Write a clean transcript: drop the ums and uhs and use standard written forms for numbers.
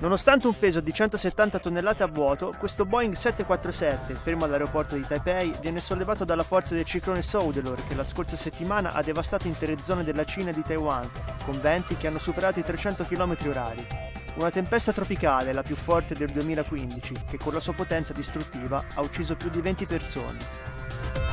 Nonostante un peso di 170 tonnellate a vuoto, questo Boeing 747, fermo all'aeroporto di Taipei, viene sollevato dalla forza del ciclone Soudelor che la scorsa settimana ha devastato intere zone della Cina e di Taiwan, con venti che hanno superato i 300 km/h. Una tempesta tropicale, la più forte del 2015, che con la sua potenza distruttiva ha ucciso più di 20 persone.